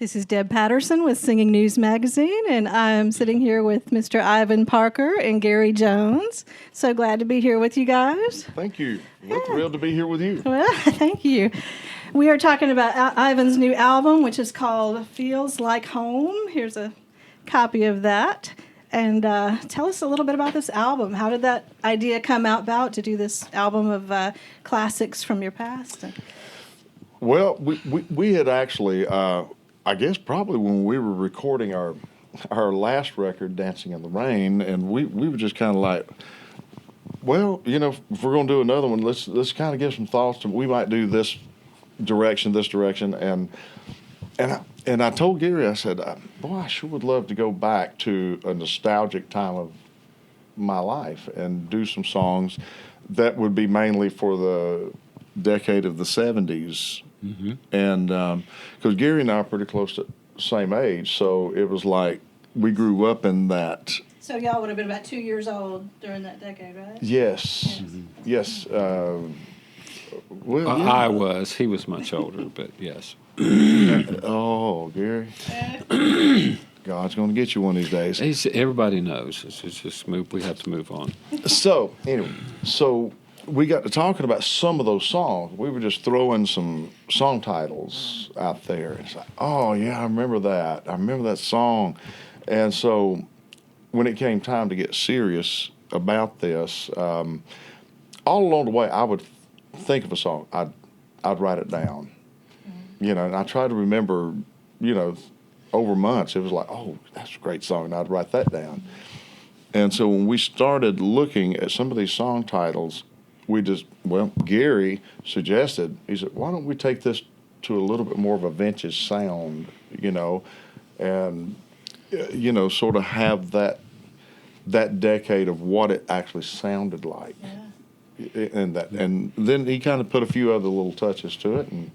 This is Deb Patterson with Singing News Magazine, and I'm sitting here with Mr. Ivan Parker and Garry Jones. So glad to be here with you guys. Thank you. We're thrilled to be here with you. Well, thank you. We are talking about Ivan's new album, which is called Feels Like Home. Here's a copy of that. And tell us a little bit about this album. How did that idea come about to do this album of classics from your past? Well, we had actually, I guess probably when we were recording our last record, Dancing in the Rain, and we were just kind of like, well, you know, if we're going to do another one, let's kind of give some thoughts to, we might do this direction, and I told Garry, I said, boy, I sure would love to go back to a nostalgic time of my life and do some songs that would be mainly for the decade of the 70s. Mm-hmm. And because Garry and I are pretty close to the same age, so it was like we grew up in that. So y'all would have been about 2 years old during that decade, right? Yes. Mm-hmm. Yes. Well, yeah. I was. He was much older, but yes. Oh, Garry. God's going to get you one of these days. Everybody knows. It's just move. We have to move on. So, anyway, we got to talking about some of those songs. We were just throwing some song titles out there. It's like, oh, yeah, I remember that. I remember that song. And so when it came time to get serious about this, all along the way, I would think of a song. I'd write it down. You know, and I try to remember, you know, over months, it was like, oh, that's a great song, and I'd write that down. And so when we started looking at some of these song titles, Garry suggested, he said, why don't we take this to a little bit more of a vintage sound, you know, and, you know, sort of have that decade of what it actually sounded like. Yeah. And then he kind of put a few other little touches to it and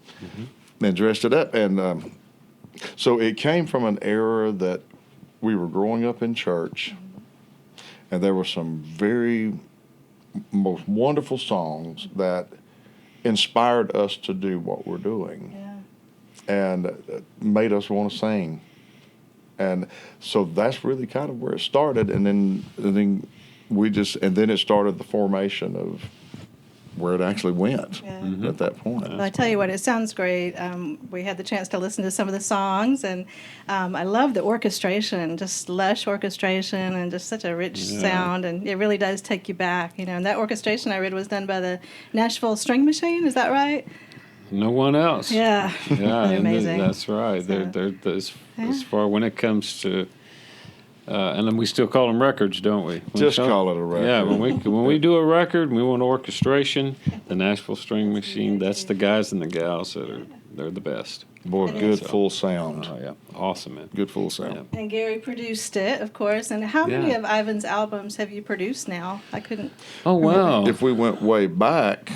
dressed it up. And so it came from an era that we were growing up in church, and there were some very most wonderful songs that inspired us to do what we're doing, and made us want to sing. And so that's really kind of where it started. And then it started the formation of where it actually went at that point. Well, I tell you what, it sounds great. We had the chance to listen to some of the songs, and I love the orchestration, just lush orchestration and just such a rich sound, and it really does take you back. You know, and that orchestration I read was done by the Nashville String Machine. Is that right? No one else. Yeah. Yeah, amazing. That's right. So, they're as far when it comes to. And then we still call them records, don't we? Call it a record. Yeah, when we do a record, we want orchestration. The Nashville String Machine, that's the guys and the gals they're the best. Boy, good full sound. Oh yeah, awesome, man. Good full sound. Yeah. And Garry produced it, of course. And how many of Ivan's albums have you produced now? I couldn't. Oh wow! If we went way back.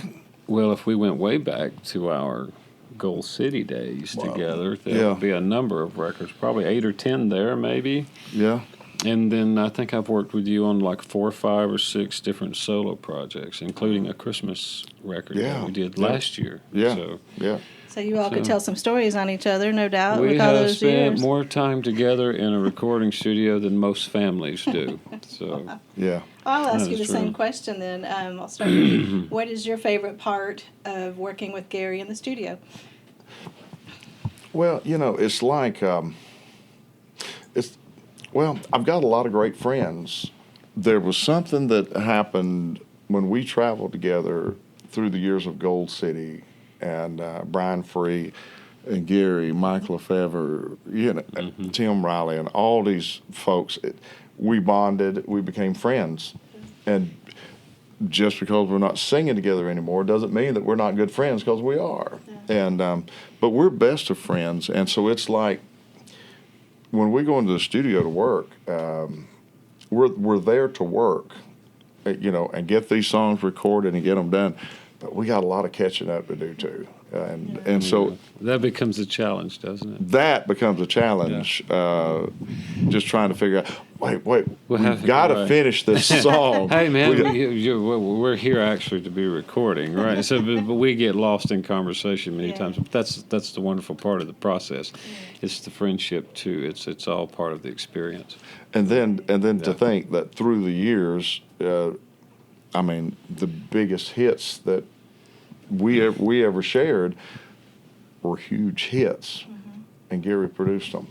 Well, if we went way back to our Gold City days together, there would be a number of records, probably 8 or 10 there, maybe. Yeah. And then I think I've worked with you on like 4 or 5 or 6 different solo projects, including a Christmas record that we did last year. Yeah. So you all could tell some stories on each other, no doubt, with all those years. We have spent more time together in a recording studio than most families do. So I'll ask you the same question then. I'll start with you. What is your favorite part of working with Garry in the studio? Well, you know, it's like I've got a lot of great friends. There was something that happened when we traveled together through the years of Gold City, and Brian Free and Garry, Mike Lefevre, Tim Riley, and all these folks. We bonded. We became friends, and just because we're not singing together anymore doesn't mean that we're not good friends, because we are. And but we're best of friends, and so it's like, when we go into the studio to work, we're there to work, you know, and get these songs recorded and get them done. But we got a lot of catching up to do too, and so that becomes a challenge, doesn't it? That becomes a challenge. Just trying to figure out wait, We'll we've got to finish this song. Hey, man, we're here actually to be recording, right? So, but we get lost in conversation many times. But that's the wonderful part of the process. It's the friendship too. It's all part of the experience. And then to think that through the years, I mean, the biggest hits that we ever shared were huge hits, and Garry produced them,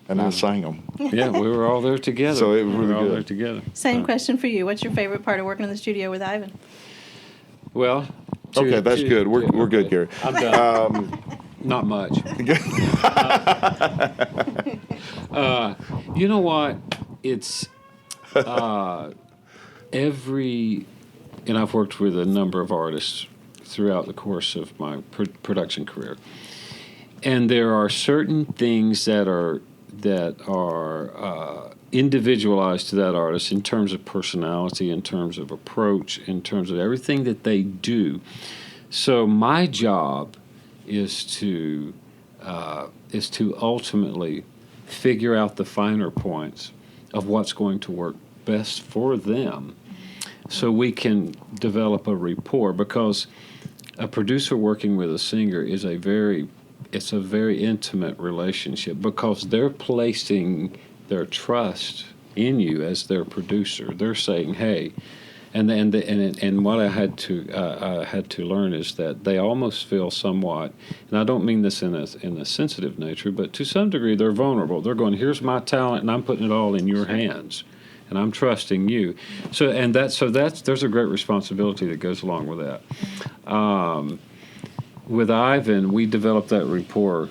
and I sang them. Yeah, we were all there together. So it was really we were all good. there together. Same question for you. What's your favorite part of working in the studio with Ivan? Well, Okay, that's good. We're good, Garry. I'm done. Not much. You know what? It's and I've worked with a number of artists throughout the course of my production career, and there are certain things that are individualized to that artist in terms of personality, in terms of approach, in terms of everything that they do. So my job is to ultimately figure out the finer points of what's going to work best for them, so we can develop a rapport. Because a producer working with a singer is a very intimate relationship, because they're placing their trust in you as their producer. They're saying, "Hey," and what I had to learn is that they almost feel somewhat, and I don't mean this in a sensitive nature, but to some degree they're vulnerable. They're going, "Here's my talent, and I'm putting it all in your hands, and I'm trusting you." So there's a great responsibility that goes along with that. With Ivan, we developed that rapport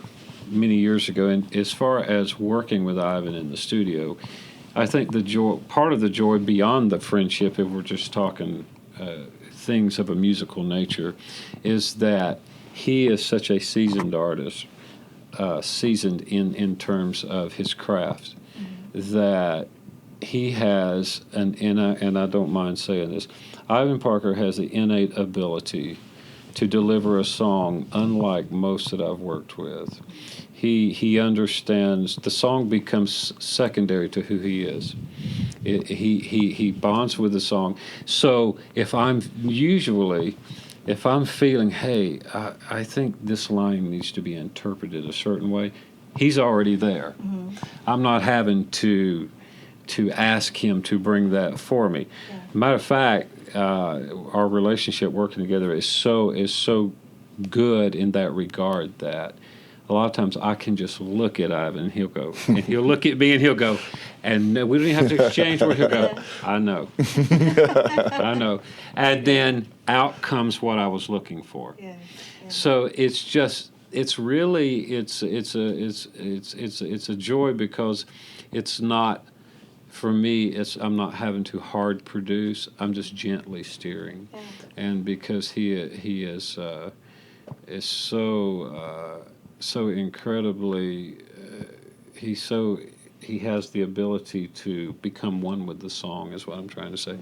many years ago, and as far as working with Ivan in the studio, I think part of the joy beyond the friendship, if we're just talking things of a musical nature, is that he is such a seasoned artist, seasoned in terms of his craft, that he has, and I don't mind saying this, Ivan Parker has the innate ability to deliver a song unlike most that I've worked with. He understands, the song becomes secondary to who he is. He bonds with the song. So if I'm feeling, hey, I think this line needs to be interpreted a certain way, he's already there. I'm not having to ask him to bring that for me. Matter of fact, our relationship working together is so good in that regard that a lot of times I can just look at Ivan and he'll go, and he'll look at me and he'll go, and we don't even have to exchange words. He'll go, "I know, I know," and then out comes what I was looking for. So it's a joy, because it's not. For me, I'm not having to hard produce. I'm just gently steering, and because he is so incredibly, he has the ability to become one with the song, is what I'm trying to say,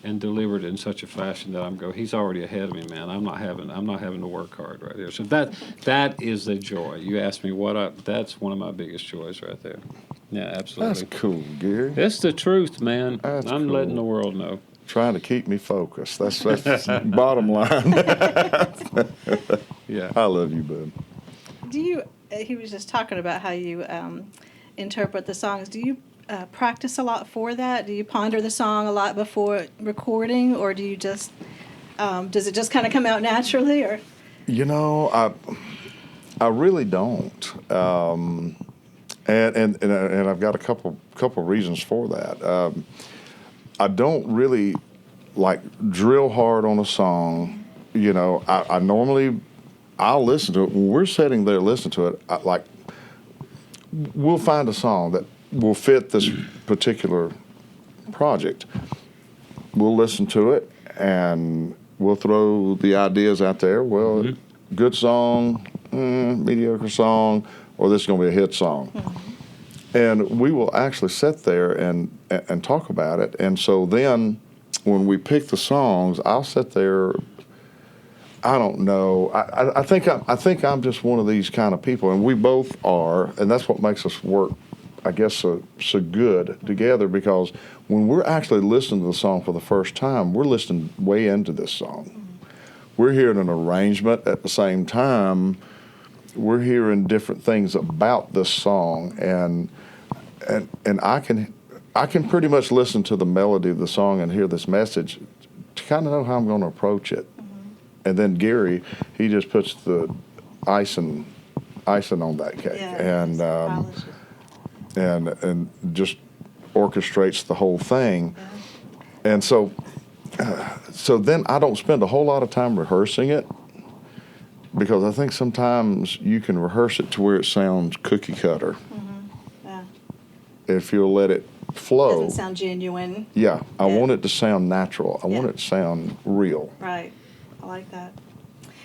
and deliver it in such a fashion that he's already ahead of me, man. I'm not having to work hard right here. So that is a joy. You asked me that's one of my biggest joys right there. Yeah, absolutely. That's cool, Garry. That's the truth, man. That's I'm cool. letting the world know. Trying to keep me focused. That's bottom line. Yeah. I love you, bud. Do you? He was just talking about how you interpret the songs. Do you practice a lot for that? Do you ponder the song a lot before recording, or do you just does it just kind of come out naturally? Or You know, I really don't. And I've got a couple reasons for that. I don't really drill hard on a song. You know, I'll listen to it when we're sitting there listening to it. We'll find a song that will fit this particular project. We'll listen to it and we'll throw the ideas out there. Well, good song, mediocre song, or this is going to be a hit song. And we will actually sit there and talk about it. And so then when we pick the songs, I'll sit there. I don't know. I think I'm just one of these kind of people, and we both are, and that's what makes us work I guess, so good together, because when we're actually listening to the song for the first time, we're listening way into this song. We're hearing an arrangement at the same time. We're hearing different things about this song, and I can pretty much listen to the melody of the song and hear this message to kind of know how I'm going to approach it. And then Garry, he just puts the icing on that cake, and just orchestrates the whole thing. And so then I don't spend a whole lot of time rehearsing it, because I think sometimes you can rehearse it to where it sounds cookie cutter. Yeah. If you'll let it flow. Doesn't sound genuine. Yeah, I want it to sound natural. I want it to sound real. Right. I like that.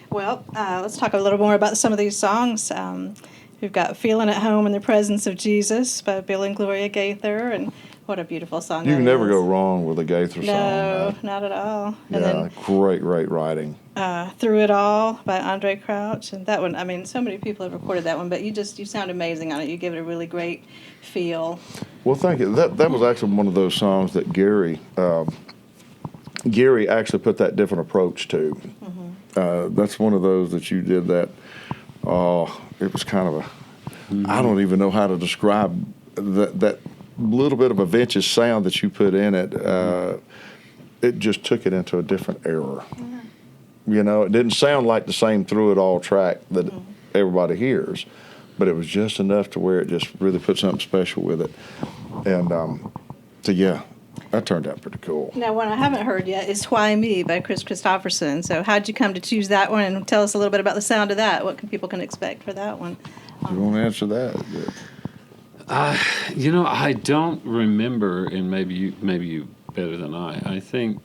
Well, let's talk a little more about some of these songs. We've got "Feeling at Home in the Presence of Jesus" by Bill and Gloria Gaither, and what a beautiful song. You can never go wrong with a Gaither song. No, not at all. And then, great writing. "Through It All" by Andre Crouch, and that one, I mean, so many people have recorded that one, but you sound amazing on it. You give it a really great feel. Well, thank you. That was actually one of those songs that Garry actually put that different approach to. That's one of those that you did that. Oh, it was kind of I don't even know how to describe that little bit of a vintage sound that you put in it. It just took it into a different era. You know, it didn't sound like the same Through It All track that everybody hears, but it was just enough to where it just really put something special with it. And so, yeah, that turned out pretty cool. Now, one I haven't heard yet is "Why Me" by Chris Christopherson. So how'd you come to choose that one, and tell us a little bit about the sound of that? What people can expect for that one? Do you want to answer that? I don't remember, and maybe you better than I think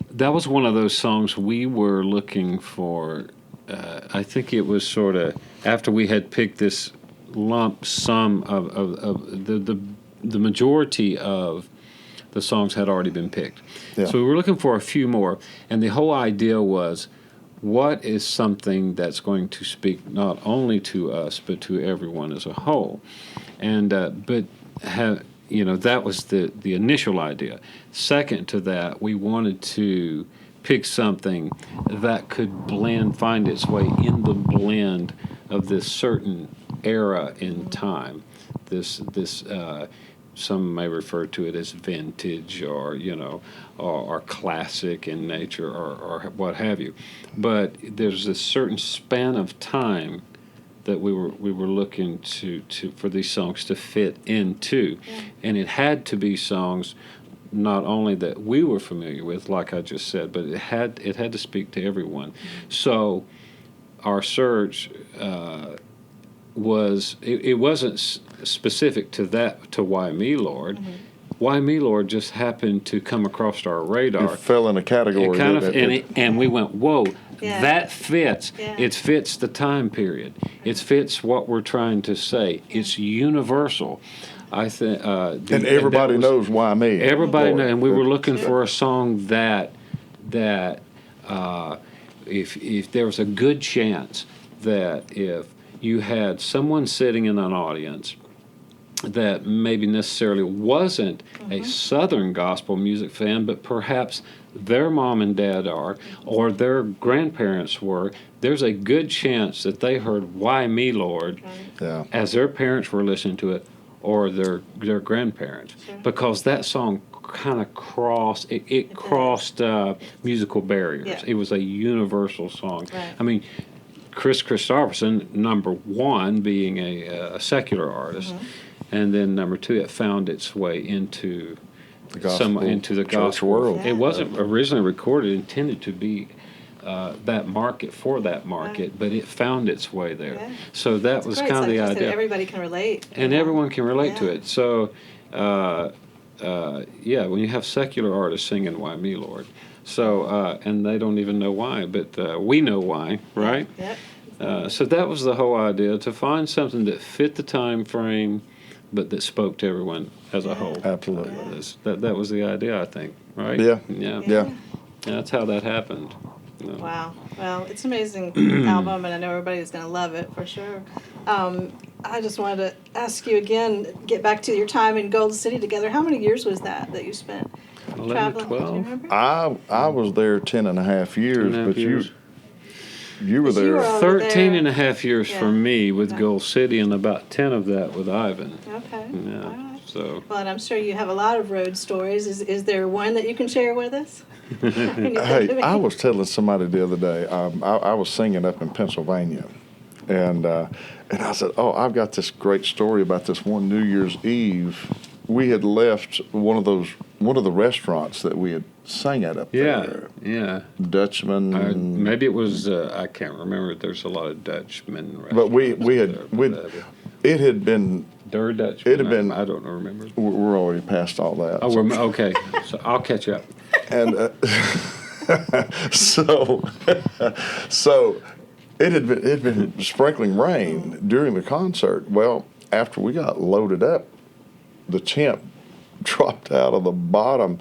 that was one of those songs we were looking for. I think it was sort of after we had picked this lump sum of the majority of the songs had already been picked. Yeah. So we were looking for a few more, and the whole idea was, what is something that's going to speak not only to us but to everyone as a whole? And that was the initial idea. Second to that, we wanted to pick something that could find its way in the blend of this certain era in time. This some may refer to it as vintage, or classic in nature, or what have you. But there's a certain span of time that we were looking to for these songs to fit into, and it had to be songs not only that we were familiar with, like I just said, but it had to speak to everyone. So our search it wasn't specific to Why Me, Lord. Why Me, Lord just happened to come across our radar. It fell in a category. And we went, whoa, that fits. Yeah. It fits the time period. It fits what we're trying to say. It's universal. I think. And everybody knows Why Me. Everybody knows, and we were looking for a song that if there was a good chance that if you had someone sitting in an audience that maybe necessarily wasn't a Southern gospel music fan, but perhaps their mom and dad are, or their grandparents were, there's a good chance that they heard "Why Me, Lord" as their parents were listening to it, or their grandparents, because that song kind of crossed musical barriers. Yeah. It was a universal song. Right. I mean, Chris Christopherson, number one, being a secular artist, and then number two, it found its way into the gospel world. Yeah. It wasn't originally recorded, intended to be that market, but it found its way there. Yeah. So that was kind of the idea. Everybody can relate. And everyone can relate to it. So, when you have secular artists singing "Why Me, Lord," so and they don't even know why, but we know why, right? Yep. So that was the whole idea, to find something that fit the time frame, but that spoke to everyone as a whole. Absolutely. That was the idea, I think, right? Yeah. That's how that happened. Wow. Well, it's an amazing album, and I know everybody's going to love it for sure. I just wanted to ask you again, get back to your time in Gold City together. How many years was that you spent 11 traveling? or Do you 12. remember? I was there 10 and a half years, 10.5 but years. you were 'Cause you there. were over 13 there. and a half years Yeah. for me with Okay. Gold City, and about 10 of that with Ivan. Okay. Yeah. All right. So Well, and I'm sure you have a lot of road stories. Is there one that you can share with us? Can you think of Hey, any? I was telling somebody the other day, I was singing up in Pennsylvania, and I said, "Oh, I've got this great story about this one New Year's Eve. We had left one of the restaurants that we had sang at up yeah, there, yeah. Dutchman. Maybe it was I can't remember. There's a lot of Dutchmen. But we restaurants had up there, it had been. Der Dutchman. It had been. I don't remember. We're already past all that. Oh, okay. So I'll catch up. And so it had been sprinkling rain during the concert. Well, after we got loaded up, the tent dropped out of the bottom,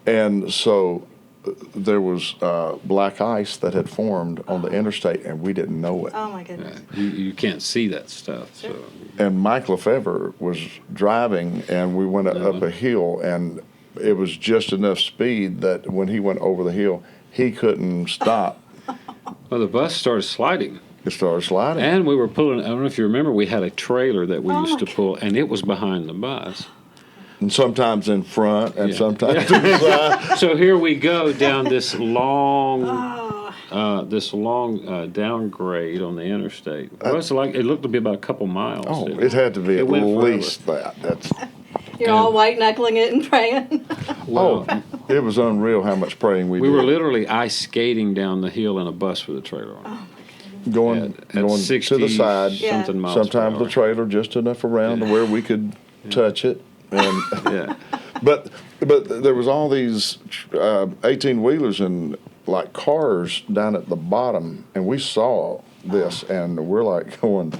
and so there was black ice that had formed on the interstate, and we didn't know it. Oh my goodness. You can't see that stuff. So And Mike Lefevre was driving, and we went up a hill, and it was just enough speed that when he went over the hill, he couldn't stop. well, the bus started sliding. It started sliding. And we were pulling, I don't know if you remember, we had a trailer that we Oh, used my to pull, and it was behind the bus. And sometimes in front, and Yeah. sometimes to the side. So here we go down this long, Oh, downgrade on the interstate. It was like it looked to be about a couple miles. Oh, it had to be It at went forever. least that. That's you're all white knuckling it and praying. Well, it was unreal how much praying we we did. were literally ice skating down the hill in a bus with a trailer on it. going At 60 to the side. Yeah. something miles Sometimes per the hour. trailer just enough around to where we could touch it. And Yeah. but there was all these 18-wheelers and like cars down at the bottom, and we saw this, and we're like going,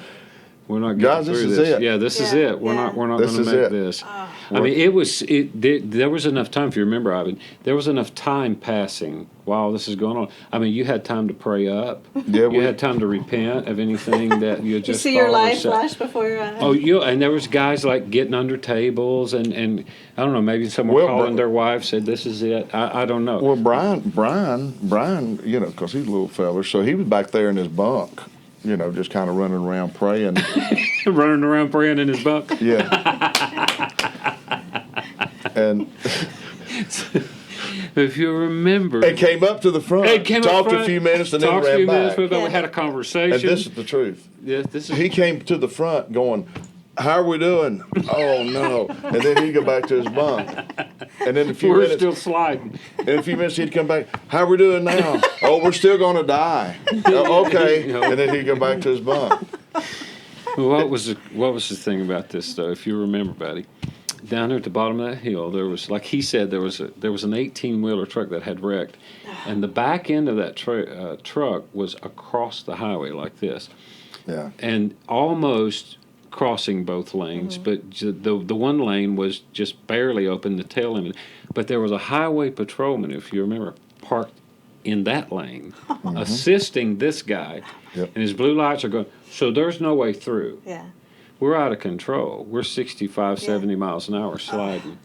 We're not getting Guys, this through is this. it. Yeah, this is Yeah, it. We're yeah. not This going is to make it. this. I mean, there was enough time, if you remember, Ivan, there was enough time passing while this is going on. I mean, you had time to pray up. Yeah, You had time to repent of anything that you had You just see your thought or life said. flash before your eyes. Oh, and there was guys like getting under tables and I don't know, maybe someone Well, calling their wife said, this is it. I don't know. well, Brian, you know, because he's a little feller, so he was back there in his bunk, you know, just kind of running around praying. Running around praying in his bunk. Yeah. And If you remember. it came up to the front, talked a few minutes, and then talked a ran few back. minutes, but we Yeah. had a conversation. And this is the truth. Yeah, this is He came to the front going, "How are we doing?" "Oh no!" And then he'd go back to his bunk. And in a few we're minutes, still sliding. in a few minutes, he'd come back. "How are we doing now?" "Oh, we're still going to die." "Oh, okay." And then he'd go back to his bunk. What was the thing about this though? If you remember, Betty, down there at the bottom of that hill, there was, like he said, there was an 18-wheeler truck that had wrecked, and the back end of that truck was across the highway like this, Yeah. and almost crossing both lanes, but the one lane was just barely open, the tail limit. But there was a highway patrolman, if you remember, parked in that lane, assisting this guy, Yep. and his blue lights are going. So there's no way through. Yeah. We're out of control. We're 65, 70 miles an hour sliding.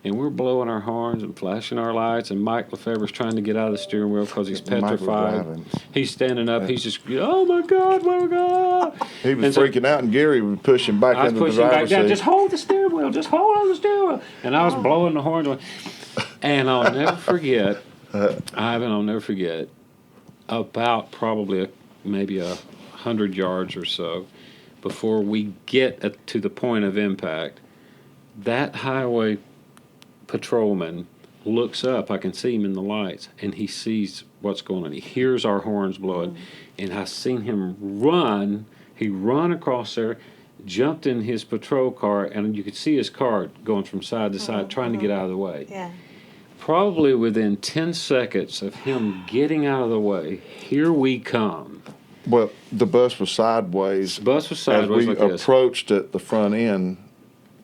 And we're blowing our horns and flashing our lights, and Mike Lefebvre's trying to get out of the steering wheel because he's Mike was petrified. driving. He's standing up. He's just, oh my God, He was And so- freaking out, and Gary was pushing back I was into the pushing back driver's down. seat. Just hold the steering wheel. Just hold on the steering wheel. And I was blowing the horns. And I'll never forget, Ivan, I'll never forget, about probably maybe 100 yards or so before we get to the point of impact, that highway patrolman looks up. I can see him in the lights, and he sees what's going on. He hears our horns blowing, and I seen him run. He run across there, jumped in his patrol car, and you could see his car going from side to side, trying to get out of the way. Yeah. Probably within 10 seconds of him getting out of the way, here we come. Well, the bus was sideways. The bus was As sideways we like this. approached it, the front end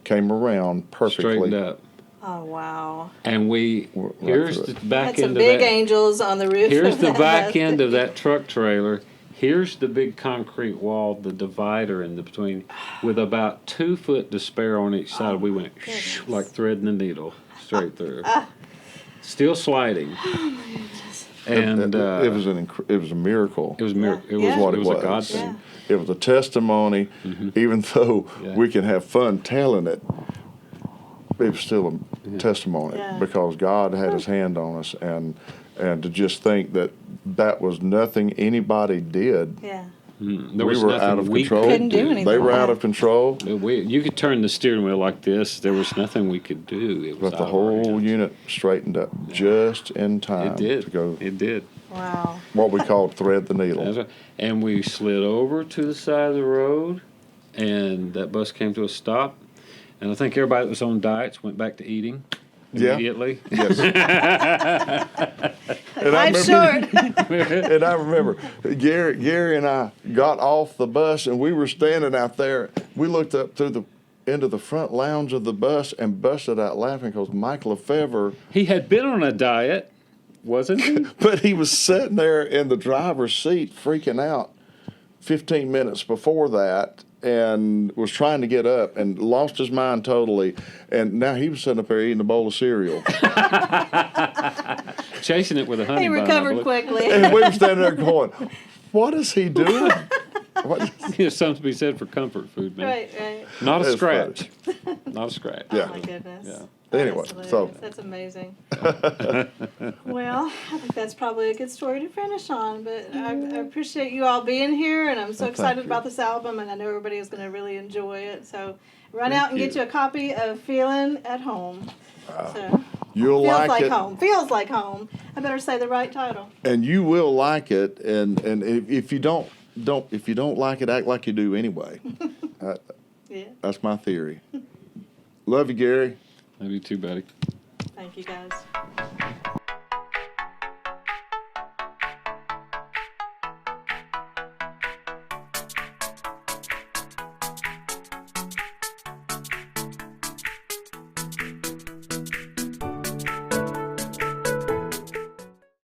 came around perfectly. Straightened up. Oh wow. And Right here's through the it. back Had some end of big that. angels on the roof. Here's of the that back bus. end of that truck trailer. Here's the big concrete wall, the divider in the between, with about 2 foot to spare on each side. We went like threading the needle straight through. Still sliding. And it was a miracle. It was a miracle. It Yeah. was what it it was was. a God thing. It was a testimony, even though we can have fun telling it. It was still a testimony because God had His hand on us, and to just think that was nothing anybody did. Yeah. There We was were nothing out of we control. could Couldn't do anything. They were out of control. You could turn the steering wheel like this. There was nothing we could do. It was But the out of our whole hands. unit straightened up just in time It did. to go It did. Wow. what we called thread the needle. That's right. And we slid over to the side of the road, and that bus came to a stop. And I think everybody that was on diets went back to eating immediately. Yes. And Life's short. And I remember Gary and I got off the bus, and we were standing out there. We looked up through the into the front lounge of the bus and busted out laughing because Mike Lefevre, He had been on a diet, wasn't he? but he was sitting there in the driver's seat freaking out 15 minutes before that, and was trying to get up and lost his mind totally. And now he was sitting up there eating a bowl of cereal. Chasing it with a honey He bun. I recovered believe. quickly. And we were standing there going, what is he doing? What? There's something to be said for comfort food, man. Right. Not a That's scratch. Not a scratch. Yeah. Oh my goodness. Yeah. Anyway, That's so- hilarious. That's amazing. Well, I think that's probably a good story to finish on. But I appreciate you all being here, and I'm so Well, thank excited you. about this album, and I know everybody is going to really enjoy it. So run Thank out and get you. you a copy of "Feeling at Home." So You'll feels like like it. home. Feels like home. I better say the right title. And you will like it, and if you don't like it, act like you do anyway. Yeah. That's my theory. Love you, Gary. Love you too, buddy. Thank you, guys.